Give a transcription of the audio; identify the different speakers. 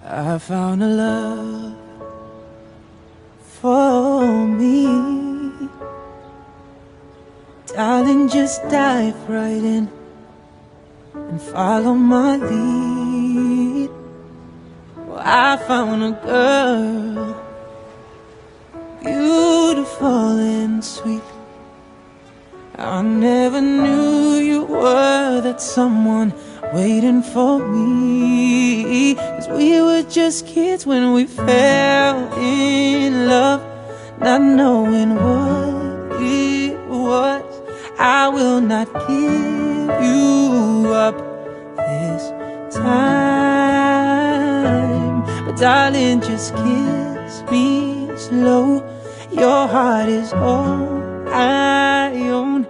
Speaker 1: I found a love for me. Darling, just dive right in and follow my lead. Well, I found a girl, beautiful and sweet. I never knew you were that someone waiting for me. 'Cause we were just kids when we fell in love, not knowing what it was. I will not give you up this time, but darling, just kiss me slow. Your heart is all I own.